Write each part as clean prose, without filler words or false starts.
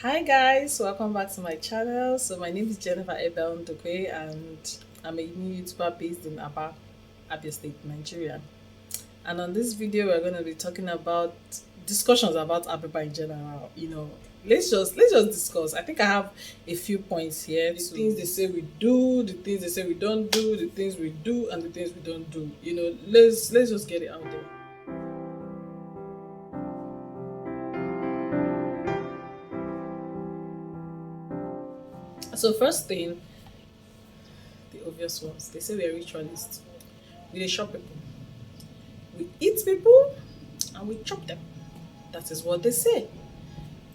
Hi guys, welcome back to my channel. So my name is Jennifer Ebel and I'm a new YouTuber based in Aba, Abia State, Nigeria. And on this video we're going to be talking about discussions about Abiba in general. Let's just discuss. I think I have a few points here. The things they say we do, the things they say we don't do, the things we do and the things we don't do. Let's just get it out there. So first thing, the obvious ones. They say we are ritualists. We dey shop people. We eat people and we chop them. That is what they say.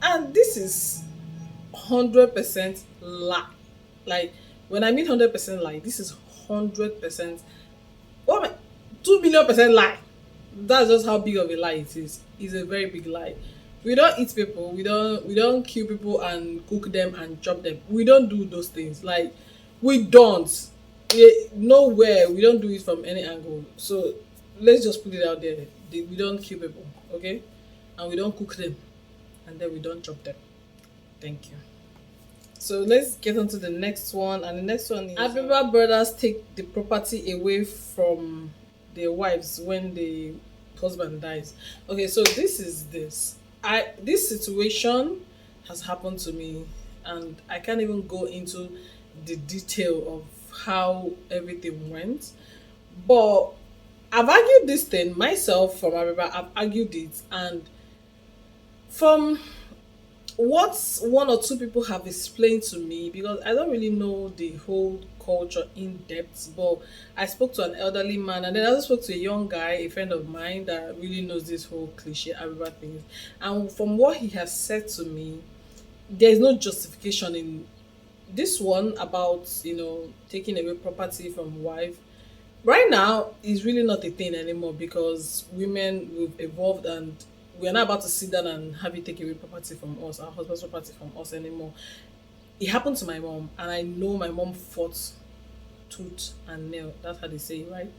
And this is 100% lie. Like, when I mean 100% lie, this is 100%, oh my, 2 million percent lie. That's just how big of a lie it is. It's a very big lie. We don't eat people, we don't kill people and cook them and chop them. We don't do those things. Like, we don't. Nowhere. We don't do it from any angle. So let's just put it out there. We don't kill people, okay? And we don't cook them. And then we don't chop them. Thank you. So let's get on to the next one. And the next one is Abiba brothers take the property away from their wives when the husband dies. Okay, so this situation has happened to me, and I can't even go into the detail of how everything went. But I've argued this thing myself from Abiba. I've argued it, and from what one or two people have explained to me, because I don't really know the whole culture in depth, but I spoke to an elderly man, and then I also spoke to a young guy, a friend of mine that really knows this whole cliche Abiba thing. And from what he has said to me, there is no justification in this one about taking away property from wife. Right now is really not a thing anymore, because women, we've evolved, and we're not about to sit down and have you take away property from us, our husband's property from us anymore. It happened to my mom, and I know my mom fought tooth and nail. That's how they say it, right?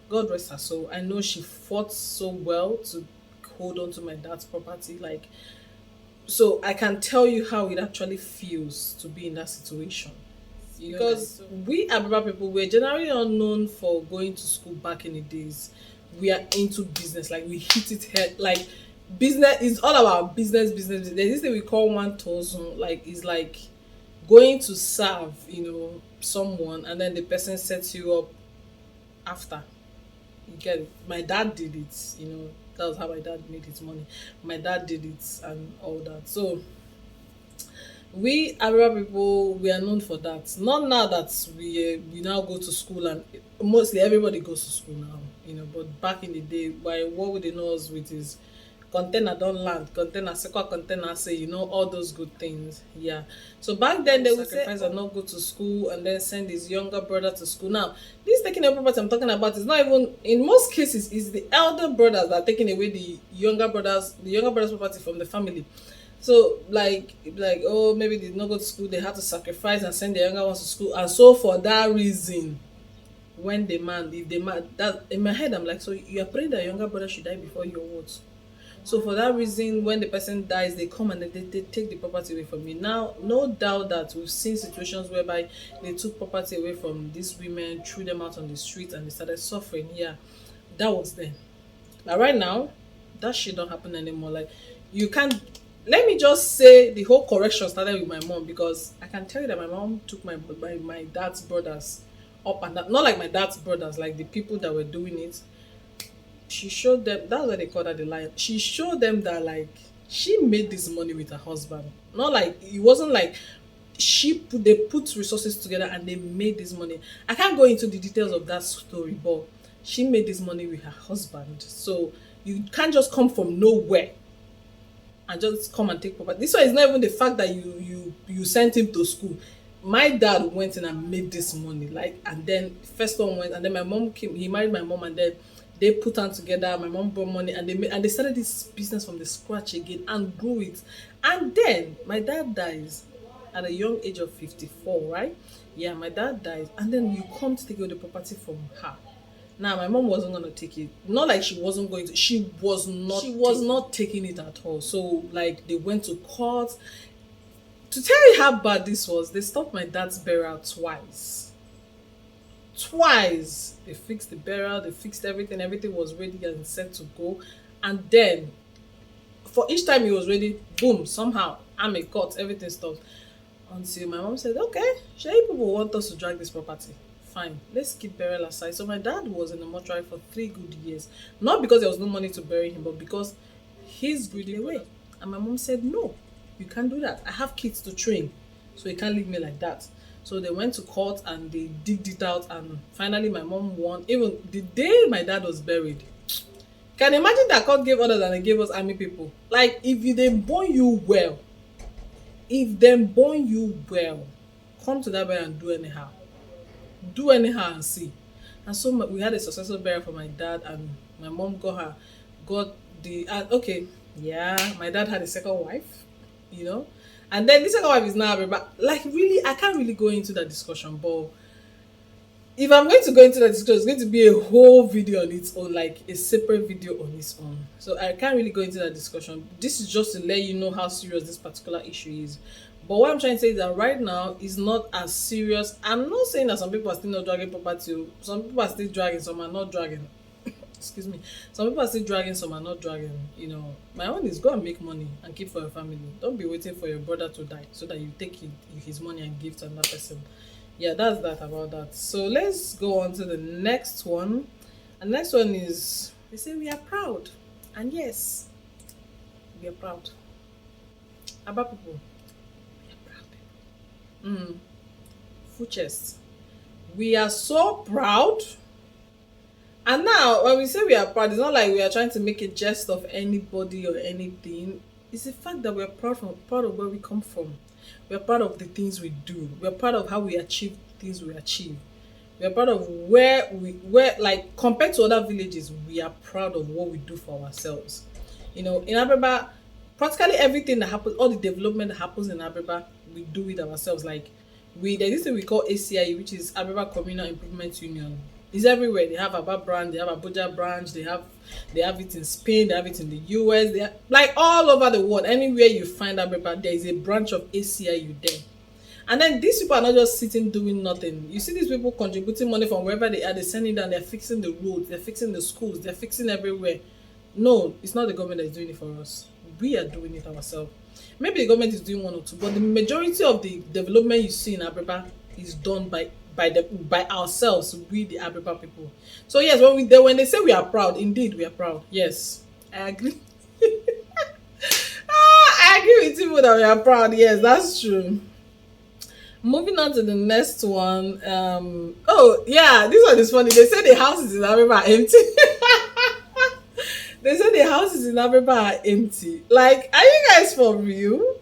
God rest her soul. I know she fought so well to hold on to my dad's property. Like, so I can tell you how it actually feels to be in that situation. Because we Abiba people, we're generally unknown for going to school back in the days. We are into business, like we hit it head, like business is all about business. There's this thing we call 1,000, like it's like going to serve, someone, and then the person sets you up after. You get it? My dad did it, that was how my dad made his money. My dad did it and all that. So we Arab people, we are known for that. Not now that we now go to school, and mostly everybody goes to school now, but back in the day, by what would they know us with is container don't land, container second container say, all those good things. Yeah. So back then they would sacrifice and not go to school, and then send his younger brother to school. Now, this taking away property I'm talking about is not even, in most cases, is the elder brothers that are taking away the younger brothers property from the family. So like, oh, maybe they did not go to school, they had to sacrifice and send the younger ones to school, and so for that reason, when if the man, that in my head I'm like, so you are praying that your younger brother should die before your what? So for that reason, when the person dies, they come and they take the property away from you. Now, no doubt that we've seen situations whereby they took property away from these women, threw them out on the street, and they started suffering. Yeah, that was then. But right now, that shit don't happen anymore. Like, you can't. Let me just say the whole correction started with my mom, because I can tell you that my mom took my dad's brothers up and down. Not like my dad's brothers, like the people that were doing it. She showed them, that's why they called her the lion. She showed them that, like, she made this money with her husband. Not like, it wasn't like they put resources together and they made this money. I can't go into the details of that story, but she made this money with her husband. So you can't just come from nowhere and just come and take property. This one is not even the fact that you sent him to school. My dad went in and made this money, like, and then first one went, and then my mom came. He married my mom, and then they put on together. My mom brought money, and they started this business from the scratch again and grew it. And then my dad dies at a young age of 54, right? Yeah, my dad dies, and then you come to take away the property from her. Now, my mom wasn't going to take it. Not like she wasn't going to. She was not taking it at all. So, like, they went to court. To tell you how bad this was, they stopped my dad's burial twice. Twice. They fixed the burial, they fixed everything, everything was ready and set to go. And then, for each time he was ready, boom, somehow, I'm a cut, everything stopped. Until my mom said, okay, sure, people want us to drag this property. Fine, let's keep burial aside. So my dad was in the mortuary for 3 good years. Not because there was no money to bury him, but because he's breathing away. And my mom said, no, you can't do that. I have kids to train, so you can't leave me like that. So they went to court and they digged it out, and finally my mom won. Even the day my dad was buried, can you imagine that court gave orders and they gave us army people? Like, if they born you well, if them born you well, come to that burial and do anyhow. Do anyhow and see. And so we had a successful burial for my dad, and my mom got the okay, yeah, my dad had a second wife, you know, and then the second wife is now, but like, really, I can't really go into that discussion. But if I'm going to go into that discussion, it's going to be a whole video on its own, like a separate video on its own. So I can't really go into that discussion. This is just to let you know how serious this particular issue is. But what I'm trying to say is that right now is not as serious. I'm not saying that some people are still not dragging property. Some people are still dragging, some are not dragging. Excuse me. Some people are still dragging, some are not dragging. You know, my own is go and make money and keep for your family. Don't be waiting for your brother to die so that you take his money and give to another person. Yeah, that's that about that. So let's go on to the next one. And next one is, they say we are proud. And yes, we are proud. About people. We are proud people. Full chest. We are so proud. And now, when we say we are proud, it's not like we are trying to make a jest of anybody or anything. It's the fact that we are proud of where we come from. We are proud of the things we do. We are proud of how we achieve things we achieve. We are proud of where like, compared to other villages, we are proud of what we do for ourselves. You know, in Abiriba, practically everything that happens, all the development that happens in Abiriba, we do it ourselves. Like, there's this thing we call ACIU, which is Abiriba Communal Improvement Union. It's everywhere. They have Aba branch, they have Abuja branch, they have it in Spain, they have it in the US, they have, like, all over the world. Anywhere you find Abiriba, there is a branch of ACIU there. And then these people are not just sitting doing nothing. You see these people contributing money from wherever they are, they're sending down, they're fixing the roads, they're fixing the schools, they're fixing everywhere. No, it's not the government that's doing it for us. We are doing it ourselves. Maybe the government is doing one or two, but the majority of the development you see in Abiriba is done by ourselves, we the Abiriba people. So yes, when they say we are proud, indeed we are proud. Yes, I agree. I agree with you that we are proud. Yes, that's true. Moving on to the next one. Oh yeah, this one is funny. They say the houses in Abiriba are empty. They say the houses in Abiriba are empty. Like, are you guys for real?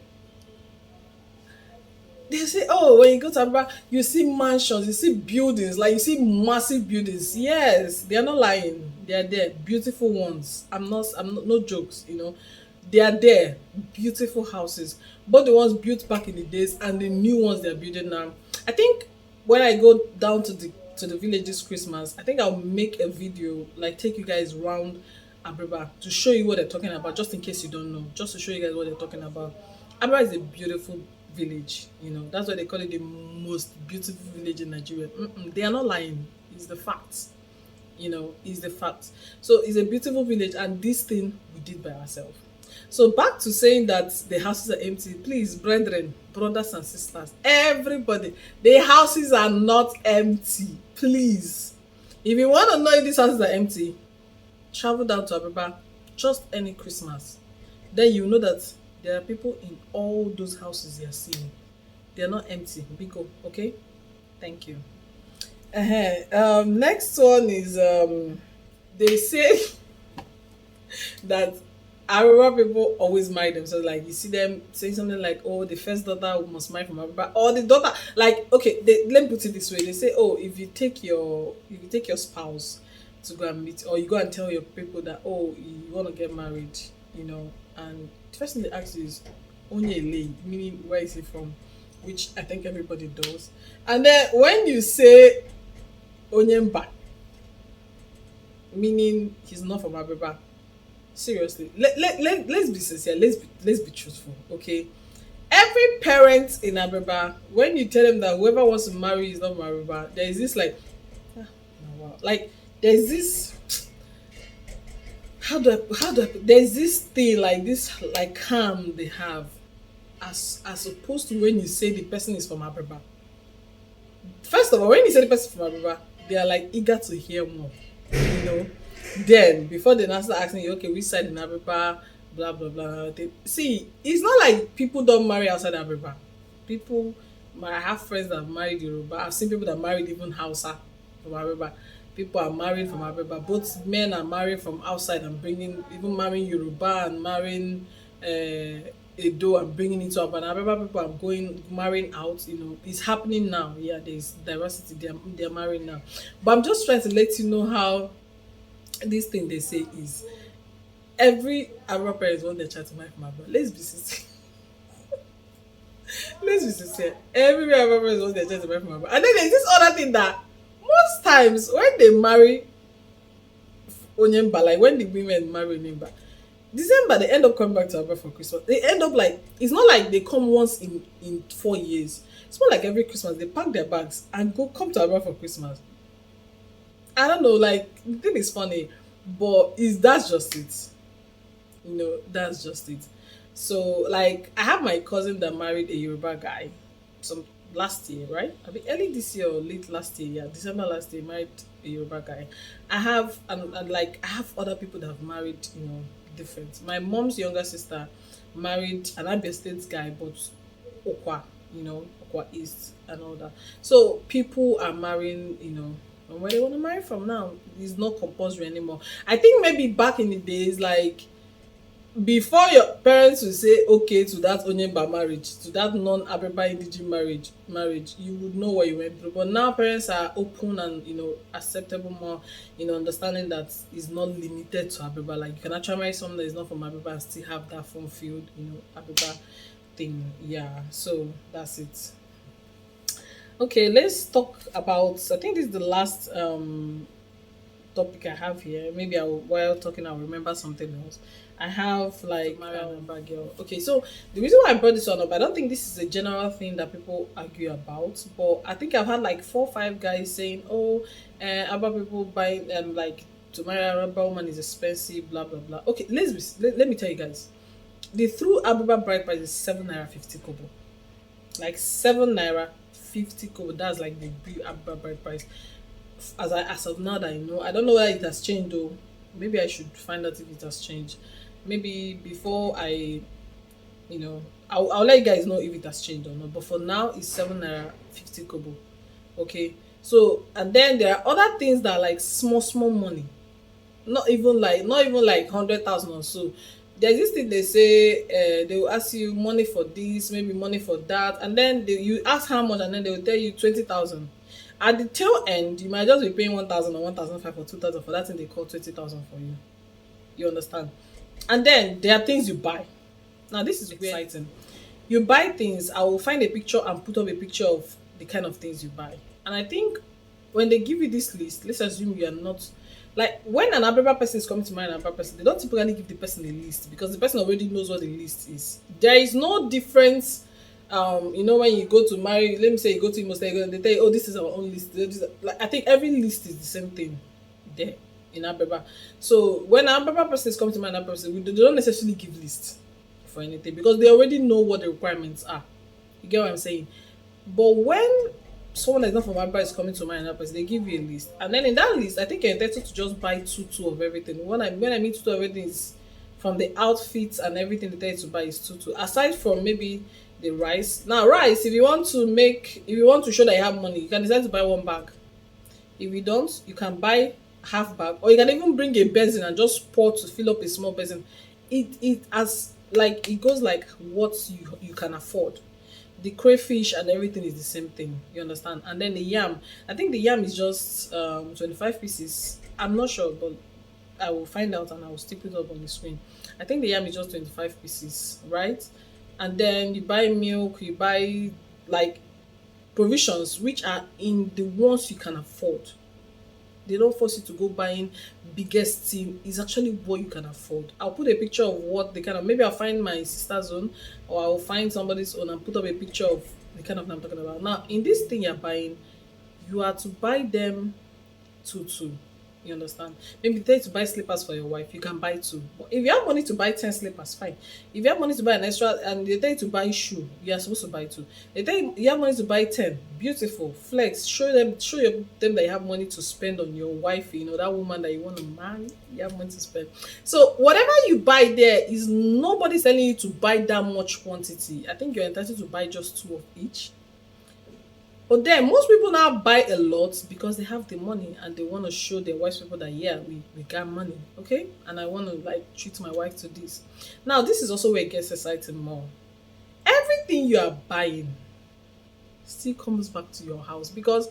They say, oh, when you go to Abba, you see mansions, you see buildings, like, you see massive buildings. Yes, they are not lying. They are there, beautiful ones. I'm not, no jokes, you know. They are there, beautiful houses. Both the ones built back in the days and the new ones they're building now. I think when I go down to the villages Christmas, I think I'll make a video, like, take you guys round Abiriba to show you what they're talking about, just in case you don't know, just to show you guys what they're talking about. Abiriba is a beautiful village, you know. That's why they call it the most beautiful village in Nigeria. They are not lying. It's the facts, you know. It's the facts. So it's a beautiful village, and this thing we did by ourselves. So back to saying that the houses are empty. Please, brethren, brothers and sisters, everybody, the houses are not empty. Please, if you want to know if these houses are empty, travel down to Abiriba just any Christmas. Then you know that there are people in all those houses you are seeing. They are not empty. Big up, okay? Thank you. Next one is they say that Aruba people always marry themselves. Like, you see them saying something like, oh, the first daughter must marry from Aruba, or the daughter, like, okay, let me put it this way. They say, oh, if you take your spouse to go and meet, or you go and tell your people that, oh, you want to get married, you know, and the first thing they ask you is Onyele, meaning where is he from, which I think everybody does. And then when you say Onyemba, meaning he's not from Abiriba, seriously, let's be sincere, let's be truthful, okay? Every every parent in Abeba, when you tell them that whoever wants to marry is not Abeba, there is this like, ah, wow. Like there's this, there's this thing like this like calm they have, as opposed to when you say the person is from Abeba. First of all, when you say the person from Abeba, they are like eager to hear more, you know. Then before they now start asking you, okay, which side in Abeba, blah blah blah. See, it's not like people don't marry outside Abeba. People, I have friends that have married Yoruba. I've seen people that married even Hausa from Abeba. People are married from Abeba. Both men are married from outside and bringing, even marrying Yoruba and marrying Edo and bringing it to Abeba. Abeba people are going marrying out. You know, it's happening now. Yeah, there's diversity. They're marrying now. But I'm just trying to let you know how this thing they say is every Abeba parents want their child to marry from Abeba. Let's be sincere. Let's be sincere. Every Abeba parents want their child to marry from Abeba. And then there's this other thing that most times when they marry Onyemba, like when the women marry Onyemba, December they end up coming back to Abeba for Christmas. They end up like, it's not like they come once in 4 years. It's more like every Christmas they pack their bags and go come to Abeba for Christmas. I don't know, like the thing is funny, but is that's just it. You know, that's just it. So like I have my cousin that married a Yoruba guy some last year, right? I mean early this year or late last year, yeah, December last year, married a Yoruba guy. I have and like I have other people that have married, you know, different. My mom's younger sister married an Abia State guy, but Okwa, you know, Okwa East and all that. So people are marrying, you know, and where they want to marry from now is not compulsory anymore. I think maybe back in the days, like before your parents will say okay to that Onyemba marriage, to that non-Abeba indigenous marriage, you would know what you went through. But now parents are open and, you know, acceptable more, you know, understanding that it's not limited to Abeba. Like you can actually marry someone that is not from Abeba and still have that fun field, you know, Abeba thing. Yeah, so that's it. Okay, let's talk about, I think this is the last topic I have here. Maybe while talking, I'll remember something else. I have like Married girl. Okay, so the reason why I brought this one up, I don't think this is a general thing that people argue about, but I think I've had like 4 or 5 guys saying, "Oh, Abba people buying like to marry a Arab woman is expensive, blah blah blah." Okay, let me tell you guys, the through Ababa bride price is 7 naira 50 kobo, like 7 naira 50 kobo. That's like the big Ababa bride price. As of now that I know, I don't know whether it has changed though. Maybe I should find out if it has changed. Maybe before I, you know, I'll let you guys know if it has changed or not. But for now, it's 7 naira 50 kobo. Okay. So and then there are other things that are like small money. Not even like 100,000 or so. There's this thing they say, they will ask you money for this, maybe money for that, and then you ask how much, and then they will tell you 20,000. At the tail end, you might just be paying 1,000 or 1,500 or 2,000 for that thing they call 20,000 for you. You understand? And then there are things you buy. Now this is exciting. You buy things. I will find a picture and put up a picture of the kind of things you buy. And I think when they give you this list, let's assume you are not, like when an Abeba person is coming to marry an Abeba person, they don't typically give the person a list because the person already knows what the list is. There is no difference. You know, when you go to marry, let me say you go to Imo State, they tell you, oh, this is our own list. Like I think every list is the same thing there in Abeba. So when an Abeba person is coming to marry an Abeba person, they don't necessarily give lists for anything because they already know what the requirements are. You get what I'm saying? But when someone that's not from Abba is coming to marry another person, they give you a list, and then in that list, I think you're entitled to just buy two of everything. When I mean two of everything is from the outfits and everything they tell you to buy is two. Aside from maybe the rice. Now rice, if you want to show that you have money, you can decide to buy one bag. If you don't, you can buy half bag, or you can even bring a basin and just pour to fill up a small basin. It as like it goes like what you can afford. The crayfish and everything is the same thing, you understand? And then the yam, I think the yam is just 25 pieces. I'm not sure, but I will find out and I will stick it up on the screen. I think the yam is just 25 pieces, right? And then you buy milk, you buy like provisions which are in the ones you can afford. They don't force you to go buying biggest thing. It's actually what you can afford. I'll put a picture of what the kind of, maybe I'll find my sister's own, or I'll find somebody's own and put up a picture of the kind of thing I'm talking about. Now, in this thing you're buying, you are to buy them two. You understand? Maybe tell you to buy slippers for your wife, you can buy two. But if you have money to buy 10 slippers, fine. If you have money to buy an extra and they tell you to buy shoe, you are supposed to buy two. They tell you have money to buy 10, beautiful, flex, them that you have money to spend on your wife, that woman that you want to marry, you have money to spend. So whatever you buy there is nobody telling you to buy that much quantity. I think you're entitled to buy just two of each. But then most people now buy a lot because they have the money and they want to show their wives people that yeah, we got money, okay? And I want to like treat my wife to this. Now this is also where it gets exciting more. Everything you are buying still comes back to your house because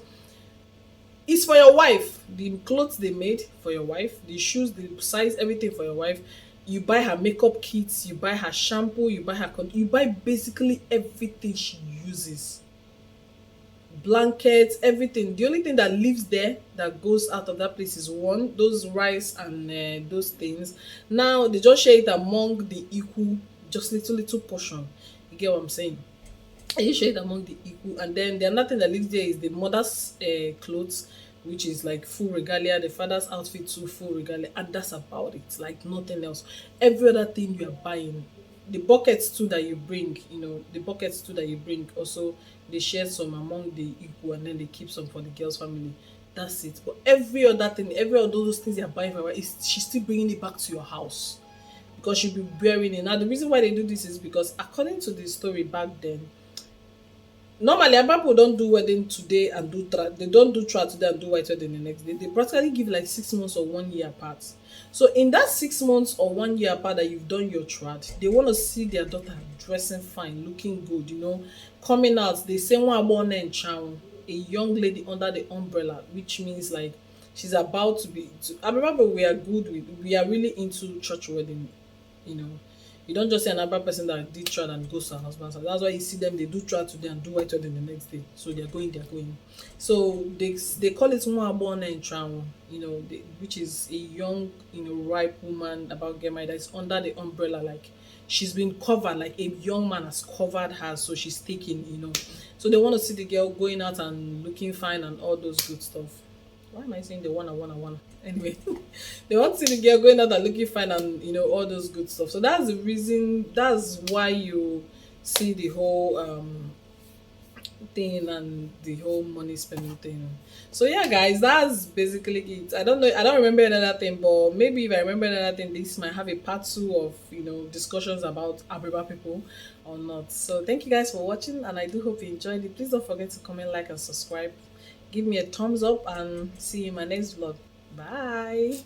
it's for your wife. The clothes they made for your wife, the shoes, the size, everything for your wife. You buy her makeup kits, you buy her shampoo, you buy basically everything she uses, blankets, everything. The only thing that lives there that goes out of that place is one, those rice and those things. Now they just share it among the equal, just little portion. You get what I'm saying? And you share it among the equal, and then the another thing that lives there is the mother's clothes, which is like full regalia, the father's outfit too, full regalia, and that's about it. Like nothing else. Every other thing you are buying, the buckets too that you bring, the buckets too that you bring, also they share some among the equal, and then they keep some for the girl's family. That's it. But every other thing, every other those things you're buying for her, is she's still bringing it back to your house because she'll be bearing it. Now the reason why they do this is because according to the story back then, normally people don't do wedding today and they don't do trad today and do white wedding the next day. They practically give like 6 months or 1 year apart. So in that 6 months or 1 year apart that you've done your trad, they want to see their daughter dressing fine, looking good, coming out. They say one born in town, a young lady under the umbrella, which means like she's about to be. I remember we are really into church wedding, you know. You don't just see another person that did trad and goes to her husband's house. That's why you see them, they do trad today and do white wedding the next day. So they're going. So they call it born in town, which is a young, ripe woman about to get married that is under the umbrella, like she's been covered, like a young man has covered her, so she's taken. So they want to see the girl going out and looking fine and all those good stuff. Why am I saying they wanna? Anyway, they want to see the girl going out and looking fine and all those good stuff. So that's the reason. That's why you see the whole thing and the whole money spending thing. So yeah, guys, that's basically it. I don't know. I don't remember another thing, but maybe if I remember another thing, this might have a part two of discussions about Abiriba people or not. So thank you guys for watching, and I do hope you enjoyed it. Please don't forget to comment, like, and subscribe. Give me a thumbs up, and see you in my next vlog. Bye.